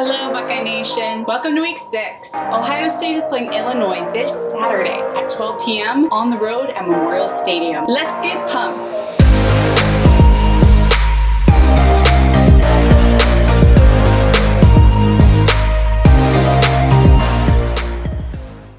Hello, Buckeye Nation. Welcome to week 6. Ohio State is playing Illinois this Saturday at 12 p.m. on the road at Memorial Stadium. Let's get pumped.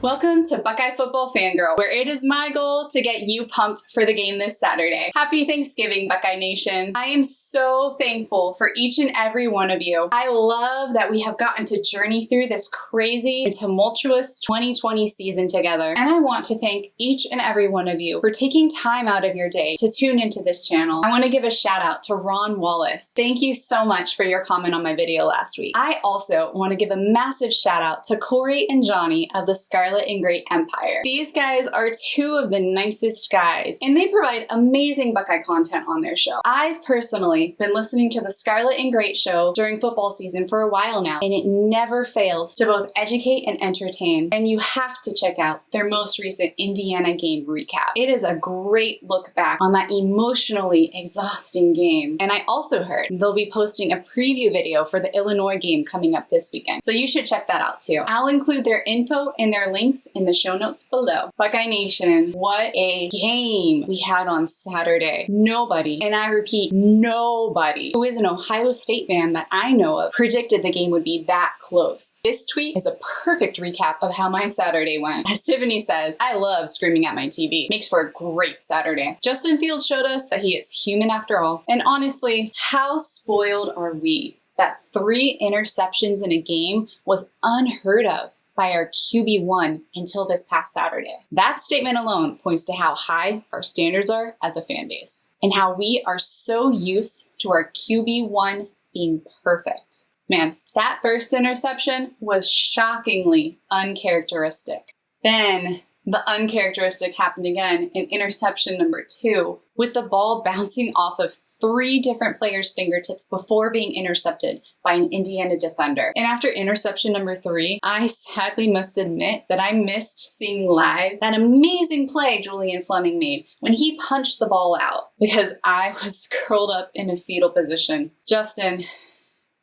Welcome to Buckeye Football Fangirl, where it is my goal to get you pumped for the game this Saturday. Happy Thanksgiving, Buckeye Nation. I am so thankful for each and every one of you. I love that we have gotten to journey through this crazy and tumultuous 2020 season together. And I want to thank each and every one of you for taking time out of your day to tune into this channel. I want to give a shout out to Ron Wallace. Thank you so much for your comment on my video last week. I also want to give a massive shout out to Corey and Johnny of the Scarlet N Great Empire. These guys are two of the nicest guys, and they provide amazing Buckeye content on their show. I've personally been listening to the Scarlet N Great show during football season for a while now, and it never fails to both educate and entertain. And you have to check out their most recent Indiana game recap. It is a great look back on that emotionally exhausting game. And I also heard they'll be posting a preview video for the Illinois game coming up this weekend, so you should check that out too. I'll include their info and their links in the show notes below. Buckeye Nation, what a game we had on Saturday. Nobody, and I repeat, nobody who is an Ohio State fan that I know of predicted the game would be that close. This tweet is a perfect recap of how my Saturday went. As Tiffany says, I love screaming at my TV. Makes for a great Saturday. Justin Fields showed us that he is human after all. And honestly, how spoiled are we that 3 interceptions in a game was unheard of by our QB1 until this past Saturday. That statement alone points to how high our standards are as a fan base and how we are so used to our QB1 being perfect. Man, that first interception was shockingly uncharacteristic. Then the uncharacteristic happened again in interception number 2, with the ball bouncing off of 3 different players' fingertips before being intercepted by an Indiana defender. And after interception number 3, I sadly must admit that I missed seeing live that amazing play Julian Fleming made when he punched the ball out because I was curled up in a fetal position. Justin,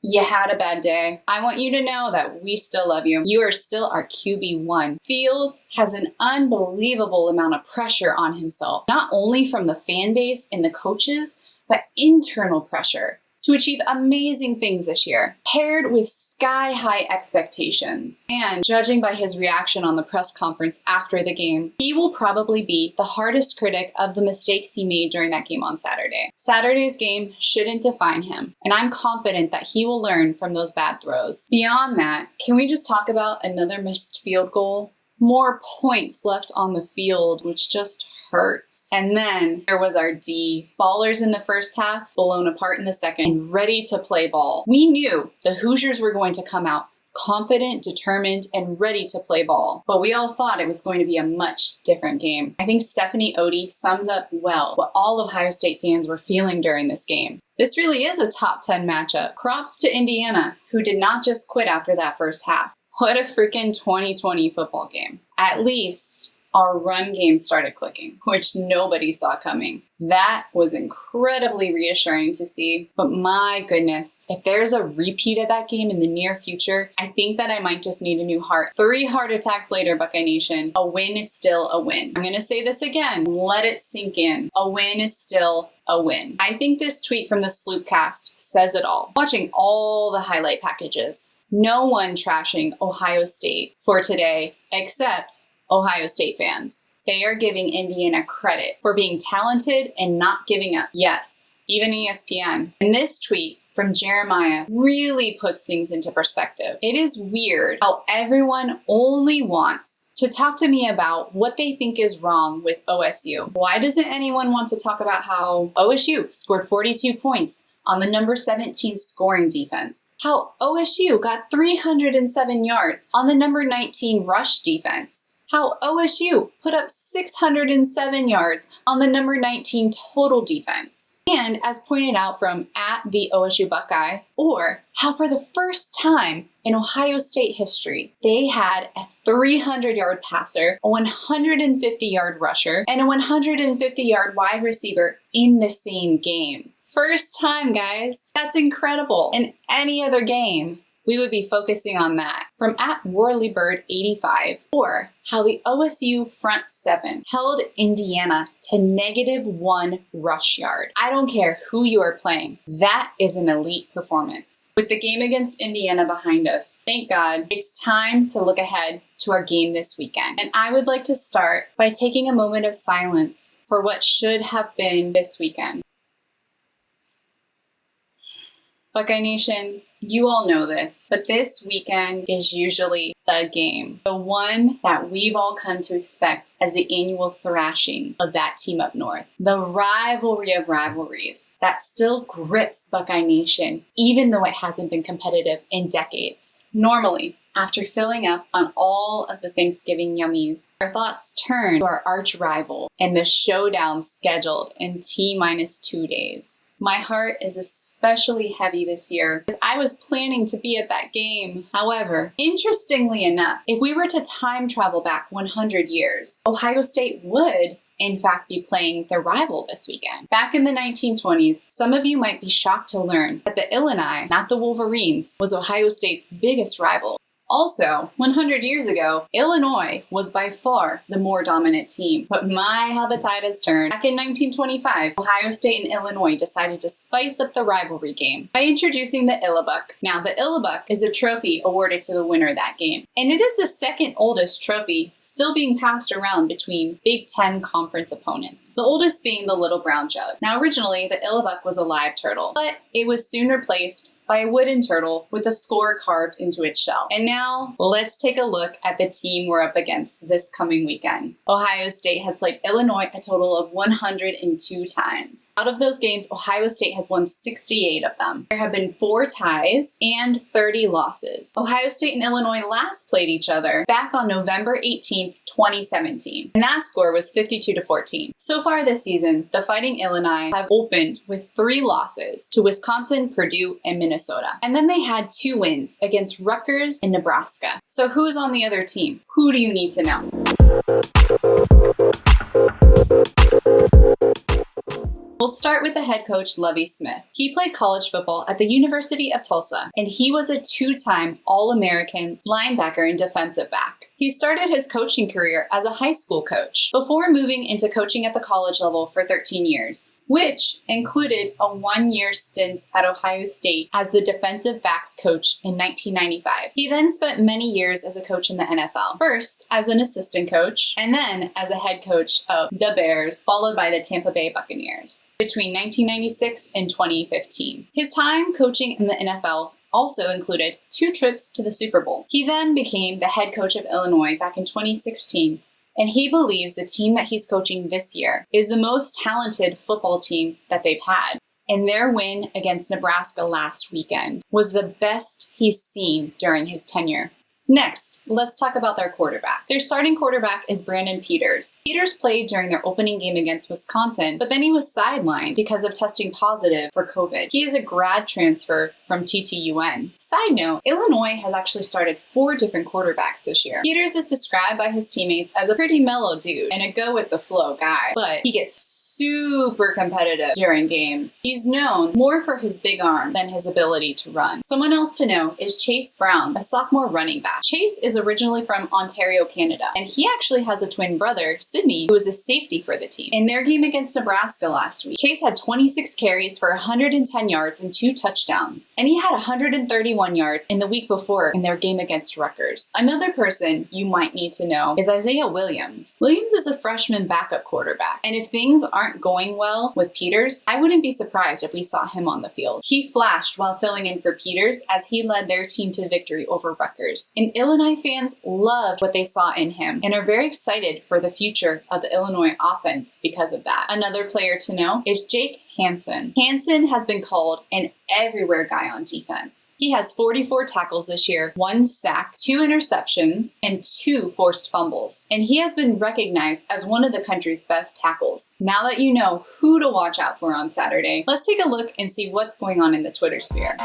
you had a bad day. I want you to know that we still love you. You are still our QB1. Fields has an unbelievable amount of pressure on himself, not only from the fan base and the coaches, but internal pressure to achieve amazing things this year, paired with sky-high expectations. And judging by his reaction on the press conference after the game, he will probably be the hardest critic of the mistakes he made during that game on Saturday. Saturday's game shouldn't define him, and I'm confident that he will learn from those bad throws. Beyond that, can we just talk about another missed field goal? More points left on the field, which just hurts. And then there was our D. Ballers in the first half, blown apart in the second, and ready to play ball. We knew the Hoosiers were going to come out confident, determined, and ready to play ball. But we all thought it was going to be a much different game. I think Stephanie Odie sums up well what all Ohio State fans were feeling during this game. This really is a top 10 matchup. Props to Indiana, who did not just quit after that first half. What a freaking 2020 football game. At least our run game started clicking, which nobody saw coming. That was incredibly reassuring to see, but my goodness, if there's a repeat of that game in the near future, I think that I might just need a new heart. 3 heart attacks later, Buckeye Nation, a win is still a win. I'm gonna say this again, let it sink in. A win is still a win. I think this tweet from the Sloopcast says it all. Watching all the highlight packages, no one trashing Ohio State for today except Ohio State fans. They are giving Indiana credit for being talented and not giving up. Yes, even ESPN. And this tweet from Jeremiah really puts things into perspective. It is weird how everyone only wants to talk to me about what they think is wrong with OSU. Why doesn't anyone want to talk about how OSU scored 42 points on the number 17 scoring defense? How OSU got 307 yards on the number 19 rush defense? How OSU put up 607 yards on the number 19 total defense? And as pointed out from @the OSU Buckeye, or how for the first time in Ohio State history, they had a 300-yard passer, a 150-yard rusher, and a 150-yard wide receiver in the same game. First time, guys. That's incredible. In any other game, we would be focusing on that from @WorleyBird85, or how the OSU front seven held Indiana to -1 rush yard. I don't care who you are playing. That is an elite performance. With the game against Indiana behind us, thank God, it's time to look ahead to our game this weekend. And I would like to start by taking a moment of silence for what should have been this weekend. Buckeye Nation, you all know this, but this weekend is usually the game. The one that we've all come to expect as the annual thrashing of that team up north. The rivalry of rivalries that still grips Buckeye Nation, even though it hasn't been competitive in decades. Normally, after filling up on all of the Thanksgiving yummies, our thoughts turn to our arch rival and the showdown scheduled in T-2 days. My heart is especially heavy this year because I was planning to be at that game. However, interestingly enough, if we were to time travel back 100 years, Ohio State would in fact be playing their rival this weekend. Back in the 1920s, some of you might be shocked to learn that the Illini, not the Wolverines, was Ohio State's biggest rival. Also, 100 years ago, Illinois was by far the more dominant team. But my, how the tide has turned. Back in 1925, Ohio State and Illinois decided to spice up the rivalry game by introducing the Illibuck. Now, the Illibuck is a trophy awarded to the winner of that game. And it is the second oldest trophy still being passed around between Big Ten conference opponents. The oldest being the Little Brown Jug. Now, originally, the Illibuck was a live turtle, but it was soon replaced by a wooden turtle with a score carved into its shell. And now, let's take a look at the team we're up against this coming weekend. Ohio State has played Illinois a total of 102 times. Out of those games, Ohio State has won 68 of them. There have been 4 ties and 30 losses. Ohio State and Illinois last played each other back on November 18th, 2017. And that score was 52-14. So far this season, the Fighting Illini have opened with 3 losses to Wisconsin, Purdue, and Minnesota. And then they had 2 wins against Rutgers and Nebraska. So who's on the other team? Who do you need to know? We'll start with the head coach, Lovie Smith. He played college football at the University of Tulsa, and he was a 2-time All-American linebacker and defensive back. He started his coaching career as a high school coach before moving into coaching at the college level for 13 years, which included a 1-year stint at Ohio State as the defensive backs coach in 1995. He then spent many years as a coach in the NFL, first as an assistant coach and then as a head coach of the Bears, followed by the Tampa Bay Buccaneers between 1996 and 2015. His time coaching in the NFL also included 2 trips to the Super Bowl. He then became the head coach of Illinois back in 2016, and he believes the team that he's coaching this year is the most talented football team that they've had. And their win against Nebraska last weekend was the best he's seen during his tenure. Next, let's talk about their quarterback. Their starting quarterback is Brandon Peters. Peters played during their opening game against Wisconsin, but then he was sidelined because of testing positive for COVID. He is a grad transfer from TTUN. Side note, Illinois has actually started 4 different quarterbacks this year. Peters is described by his teammates as a pretty mellow dude and a go-with-the-flow guy, but he gets super competitive during games. He's known more for his big arm than his ability to run. Someone else to know is Chase Brown, a sophomore running back. Chase is originally from Ontario, Canada, and he actually has a twin brother, Sydney, who is a safety for the team. In their game against Nebraska last week, Chase had 26 carries for 110 yards and 2 touchdowns, and he had 131 yards in the week before in their game against Rutgers. Another person you might need to know is Isaiah Williams. Williams is a freshman backup quarterback, and if things aren't going well with Peters, I wouldn't be surprised if we saw him on the field. He flashed while filling in for Peters as he led their team to victory over Rutgers. And Illinois fans loved what they saw in him and are very excited for the future of the Illinois offense because of that. Another player to know is Jake Hansen. Hansen has been called an everywhere guy on defense. He has 44 tackles this year, 1 sack, 2 interceptions, and 2 forced fumbles. And he has been recognized as one of the country's best tackles. Now that you know who to watch out for on Saturday, let's take a look and see what's going on in the Twitter sphere.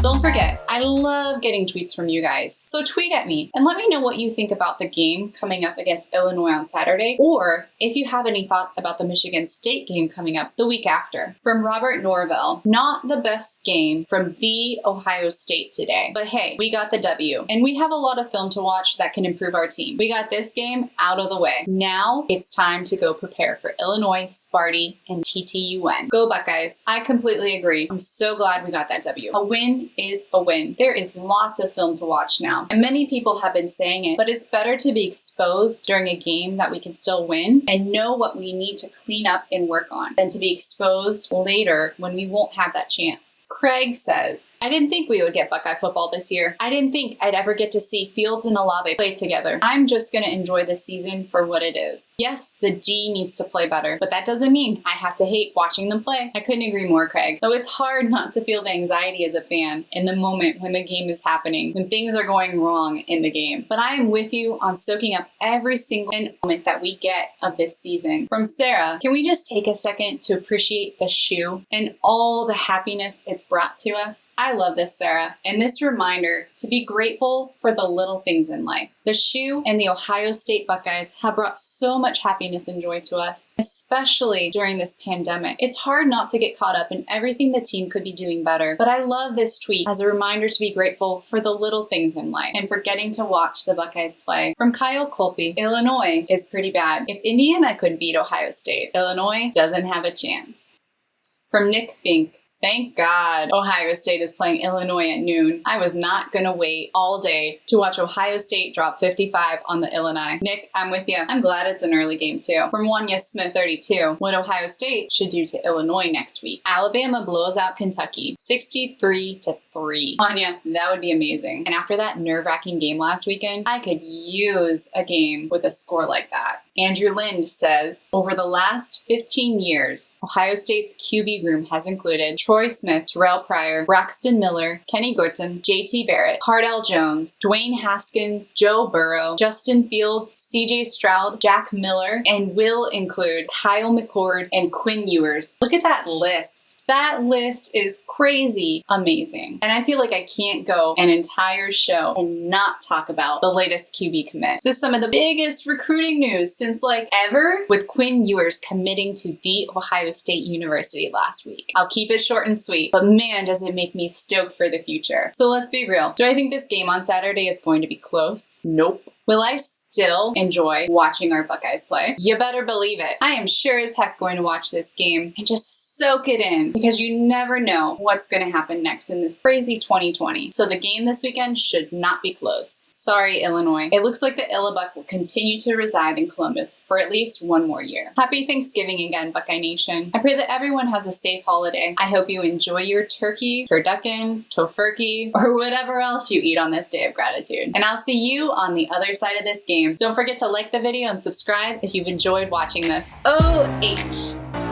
Don't forget, it. I love getting tweets from you guys. So tweet at me and let me know what you think about the game coming up against Illinois on Saturday, or if you have any thoughts about the Michigan State game coming up the week after. From Robert Norvell, not the best game from the Ohio State today, but hey, we got the W, and we have a lot of film to watch that can improve our team. We got this game out of the way. Now it's time to go prepare for Illinois, Sparty, and TTUN. Go Buckeyes. I completely agree. I'm so glad we got that W. A win is a win. There is lots of film to watch now, and many people have been saying it, but it's better to be exposed during a game that we can still win and know what we need to clean up and work on than to be exposed later when we won't have that chance. Craig says, I didn't think we would get Buckeye football this year. I didn't think I'd ever get to see Fields and Olave play together. I'm just going to enjoy this season for what it is. Yes, the D needs to play better, but that doesn't mean I have to hate watching them play. I couldn't agree more, Craig. Though it's hard not to feel the anxiety as a fan in the moment when the game is happening, when things are going wrong in the game. But I am with you on soaking up every single moment that we get of this season. From Sarah, can we just take a second to appreciate the shoe and all the happiness it's brought to us? I love this, Sarah, and this reminder to be grateful for the little things in life. The shoe and the Ohio State Buckeyes have brought so much happiness and joy to us, especially during this pandemic. It's hard not to get caught up in everything the team could be doing better, but I love this tweet as a reminder to be grateful for the little things in life and for getting to watch the Buckeyes play. From Kyle Colby, Illinois is pretty bad. If Indiana could beat Ohio State, Illinois doesn't have a chance. From Nick Fink, thank God Ohio State is playing Illinois at noon. I was not going to wait all day to watch Ohio State drop 55 on the Illini. Nick, I'm with you. I'm glad it's an early game too. From Wanya Smith 32, what Ohio State should do to Illinois next week. Alabama blows out Kentucky 63-3. Wanya, that would be amazing. And after that nerve-wracking game last weekend, I could use a game with a score like that. Andrew Lind says, over the last 15 years, Ohio State's QB room has included Troy Smith, Terrell Pryor, Braxton Miller, Kenny Gorton, JT Barrett, Cardell Jones, Dwayne Haskins, Joe Burrow, Justin Fields, CJ Stroud, Jack Miller, and will include Kyle McCord and Quinn Ewers. Look at that list. That list is crazy amazing. And I feel like I can't go an entire show and not talk about the latest QB commit. This is some of the biggest recruiting news since ever, with Quinn Ewers committing to the Ohio State University last week. I'll keep it short and sweet, but man, does it make me stoked for the future. So let's be real. Do I think this game on Saturday is going to be close? Nope. Will I still enjoy watching our Buckeyes play? You better believe it. I am sure as heck going to watch this game and just soak it in, because you never know what's going to happen next in this crazy 2020. So the game this weekend should not be close. Sorry, Illinois. It looks like the Illabuck will continue to reside in Columbus for at least one more year. Happy Thanksgiving again, Buckeye Nation. I pray that everyone has a safe holiday. I hope you enjoy your turkey, turducken, tofurkey, or whatever else you eat on this day of gratitude. And I'll see you on the other side of this game. Don't forget to like the video and subscribe if you've enjoyed watching this. OH.